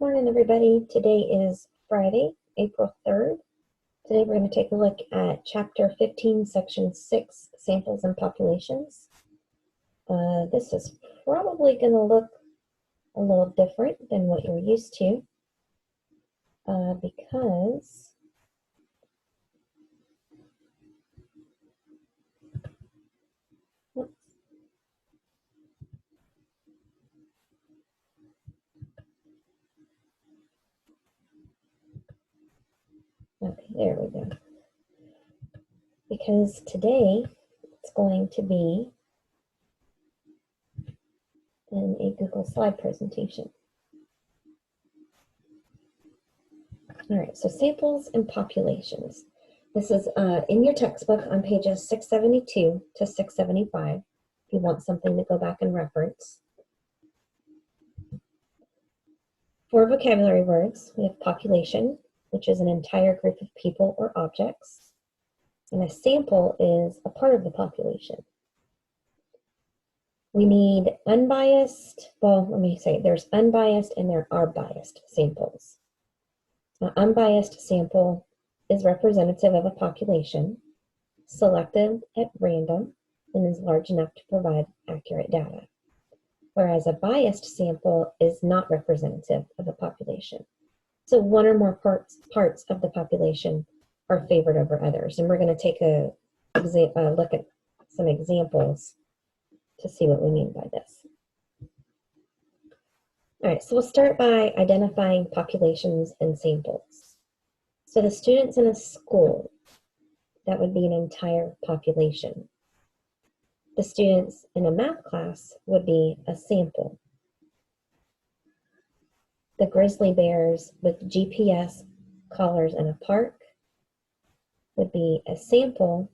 Morning, everybody. Today is Friday, April 3rd. Today we're going to take a look at Chapter 15, Section 6, Samples and Populations. This is probably going to look a little different than what you're used to because okay, there we go. Because today it's going to be in a Google slide presentation. All right, so samples and populations. This is in your textbook on pages 672 to 675, if you want something to go back and reference. For vocabulary words, we have population, which is an entire group of people or objects, and a sample is a part of the population. We need unbiased, well, let me say, there's unbiased and there are biased samples. An unbiased sample is representative of a population, selected at random, and is large enough to provide accurate data. Whereas a biased sample is not representative of a population. So one or more parts of the population are favored over others. And we're going to take a look at some examples to see what we mean by this. All right, so we'll start by identifying populations and samples. So the students in a school, that would be an entire population. The students in a math class would be a sample. The grizzly bears with GPS collars in a park would be a sample,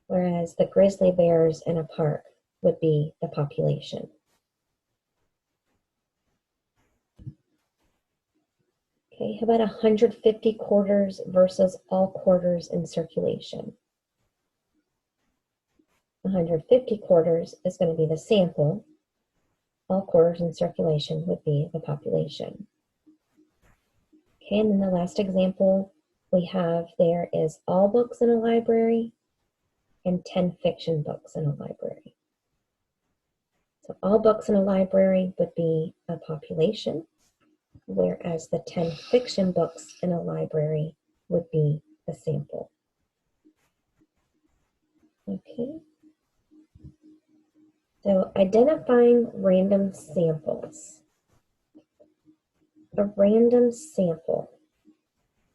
whereas the grizzly bears in a park would be the population. Okay, how about 150 quarters versus all quarters in circulation? 150 quarters is going to be the sample. All quarters in circulation would be the population. Okay, and then the last example we have there is all books in a library and 10 fiction books in a library. So all books in a library would be a population, whereas the 10 fiction books in a library would be a sample. Okay. So identifying random samples. A random sample.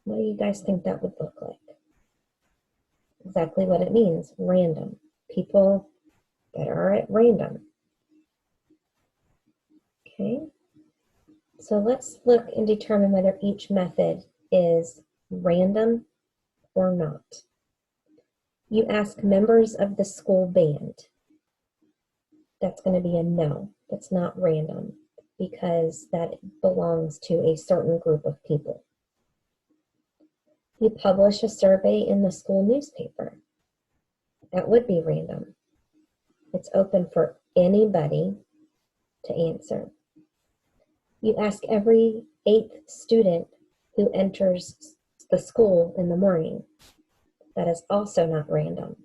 What do you guys think that would look like? Exactly what it means, random. People that are at random. Okay. So let's look and determine whether each method is random or not. You ask members of the school band. That's going to be a no. That's not random because that belongs to a certain group of people. You publish a survey in the school newspaper. That would be random. It's open for anybody to answer. You ask every 8th student who enters the school in the morning. That is also not random.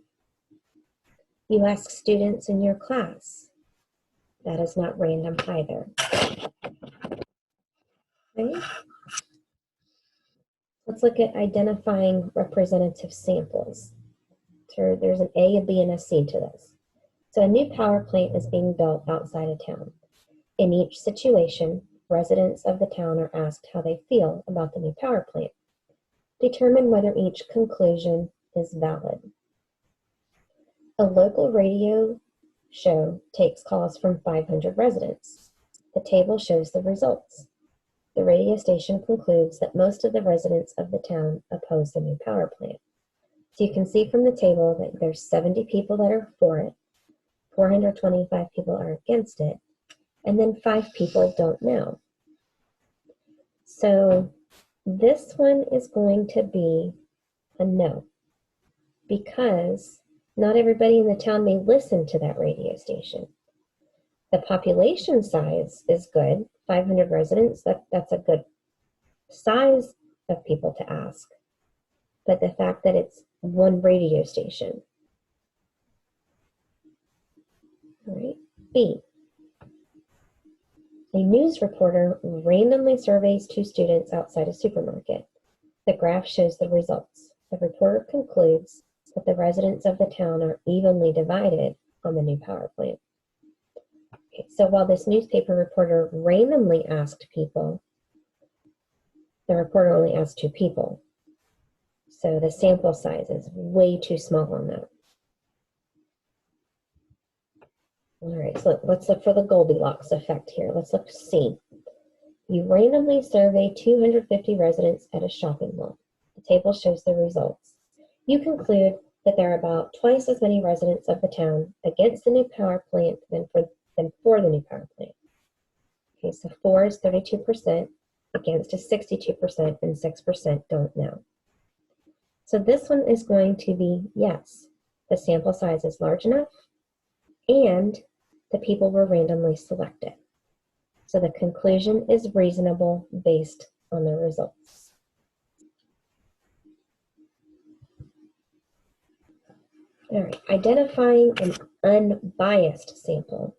You ask students in your class. That is not random either. Okay. Let's look at identifying representative samples. So there's an A, a B, and a C to this. So a new power plant is being built outside of town. In each situation, residents of the town are asked how they feel about the new power plant. Determine whether each conclusion is valid. A local radio show takes calls from 500 residents. The table shows the results. The radio station concludes that most of the residents of the town oppose the new power plant. So you can see from the table that there's 70 people that are for it, 425 people are against it, and then 5 people don't know. So this one is going to be a no, because not everybody in the town may listen to that radio station. The population size is good, 500 residents, that's a good size of people to ask. But the fact that it's one radio station. All right, B. A news reporter randomly surveys 2 students outside a supermarket. The graph shows the results. The reporter concludes that the residents of the town are evenly divided on the new power plant. Okay, so while this newspaper reporter randomly asked people, the reporter only asked 2 people. So the sample size is way too small on that. All right, so let's look for the Goldilocks effect here. Let's look C. You randomly survey 250 residents at a shopping mall. The table shows the results. You conclude that there are about twice as many residents of the town against the new power plant than for the new power plant. Okay, so 4 is 32%, against is 62%, and 6% don't know. So this one is going to be yes, the sample size is large enough, and the people were randomly selected. So the conclusion is reasonable based on the results. All right, identifying an unbiased sample.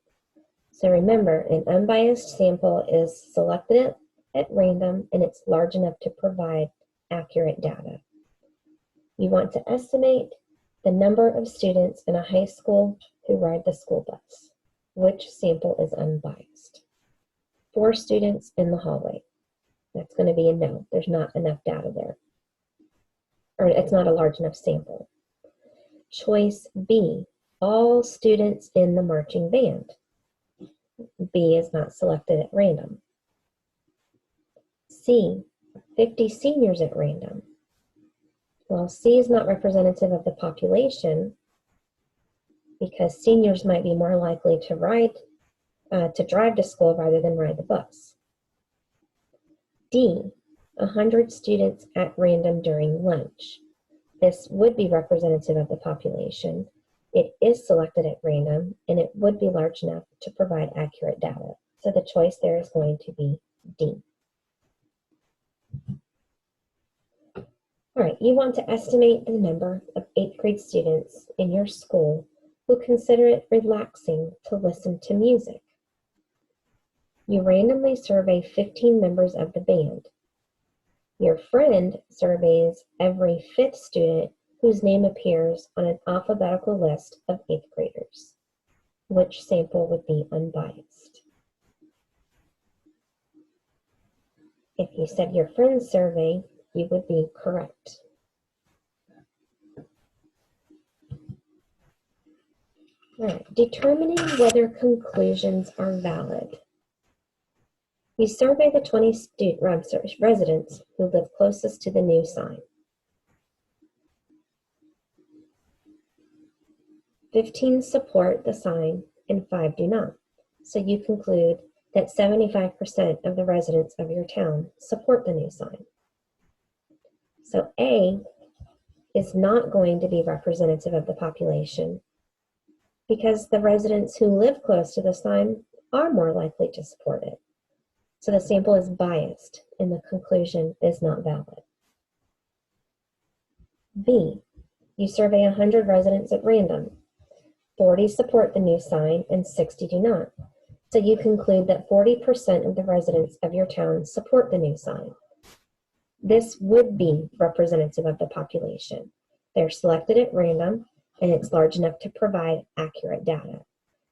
So remember, an unbiased sample is selected at random and it's large enough to provide accurate data. You want to estimate the number of students in a high school who ride the school bus. Which sample is unbiased? 4 students in the hallway. That's going to be a no. There's not enough data there. Or it's not a large enough sample. Choice B, all students in the marching band. B is not selected at random. C, 50 seniors at random. Well, C is not representative of the population because seniors might be more likely to drive to school rather than ride the bus. D, 100 students at random during lunch. This would be representative of the population. It is selected at random, and it would be large enough to provide accurate data. So the choice there is going to be D. All right, you want to estimate the number of 8th grade students in your school who consider it relaxing to listen to music. You randomly survey 15 members of the band. Your friend surveys every 5th student whose name appears on an alphabetical list of 8th graders. Which sample would be unbiased? If you said your friend's survey, you would be correct. All right, determining whether conclusions are valid. You survey the 20 residents who live closest to the new sign. 15 support the sign and 5 do not. So you conclude that 75% of the residents of your town support the new sign. So A is not going to be representative of the population because the residents who live close to the sign are more likely to support it. So the sample is biased and the conclusion is not valid. B, you survey 100 residents at random. 40 support the new sign and 60 do not. So you conclude that 40% of the residents of your town support the new sign. This would be representative of the population. They're selected at random and it's large enough to provide accurate data.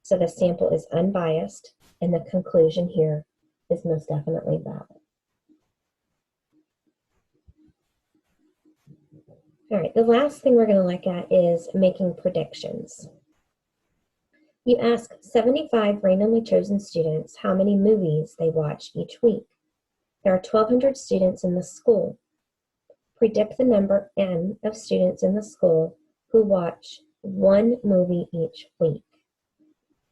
So the sample is unbiased and the conclusion here is most definitely valid. All right, the last thing we're going to look at is making predictions. You ask 75 randomly chosen students how many movies they watch each week. There are 1,200 students in the school. Predict the number N of students in the school who watch 1 movie each week.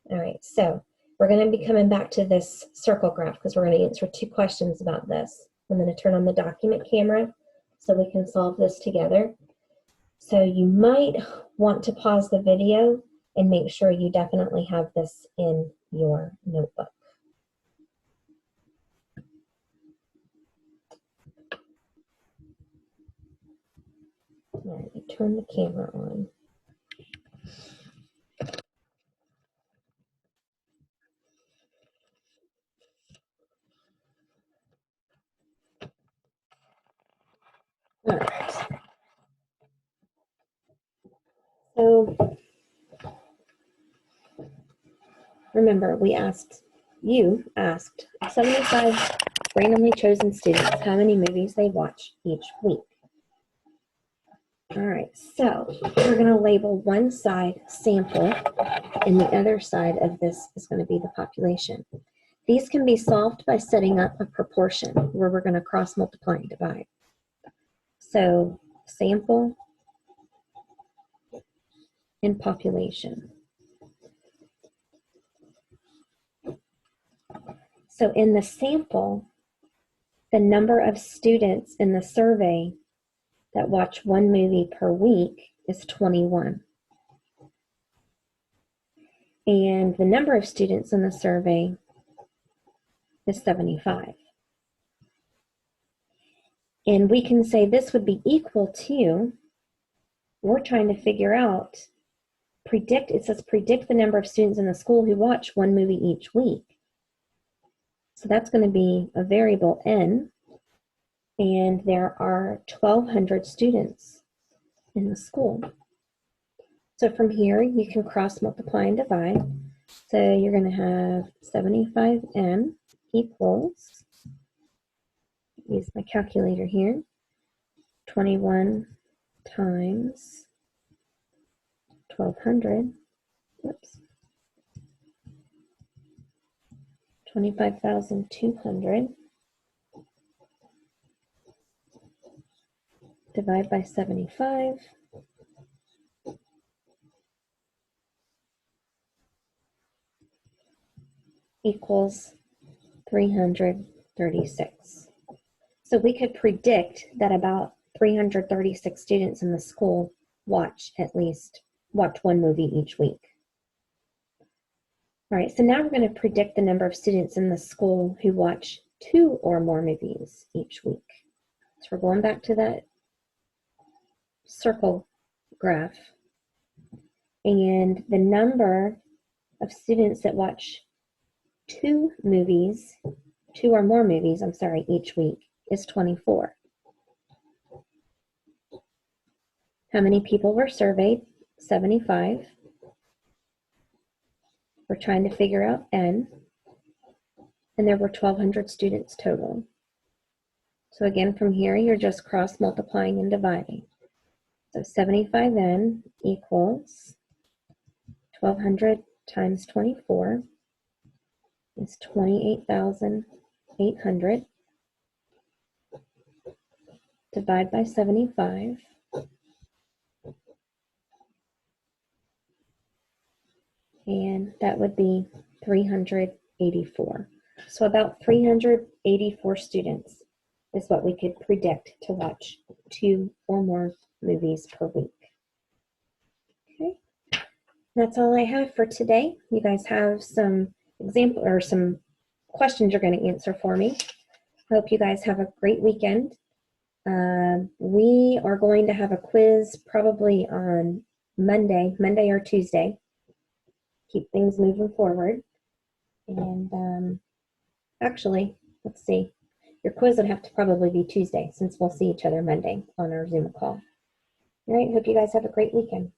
All right, so we're going to be coming back to this circle graph because we're going to answer 2 questions about this. I'm going to turn on the document camera so we can solve this together. So you might want to pause the video and make sure you definitely have this in your notebook. All right, you turn the camera on. All right. So remember, you asked 75 randomly chosen students how many movies they watch each week. All right, so we're going to label one side sample, and the other side of this is going to be the population. These can be solved by setting up a proportion where we're going to cross multiply and divide. So sample and population. So in the sample, the number of students in the survey that watch one movie per week is 21. And the number of students in the survey is 75. And we can say this would be equal to, we're trying to figure out, it says predict the number of students in the school who watch one movie each week. So that's going to be a variable n, and there are 1,200 students in the school. So from here, you can cross multiply and divide. So you're going to have 75n equals, use my calculator here, 21 times 1,200, whoops, 25,200 divide by 75 equals 336. So we could predict that about 336 students in the school watch one movie each week. All right, so now we're going to predict the number of students in the school who watch 2 or more movies each week. So we're going back to that circle graph. And the number of students that watch 2 or more movies, each week is 24. How many people were surveyed? 75. We're trying to figure out n, and there were 1,200 students total. So again, from here, you're just cross multiplying and dividing. So 75n equals 1,200 times 24 is 28,800. Divide by 75. And that would be 384. So about 384 students is what we could predict to watch 2 or more movies per week. Okay, that's all I have for today. You guys have some example or some questions you're going to answer for me. I hope you guys have a great weekend. We are going to have a quiz probably on Monday or Tuesday. Keep things moving forward. And actually, let's see. Your quiz would have to probably be Tuesday since we'll see each other Monday on our Zoom call. All right, hope you guys have a great weekend.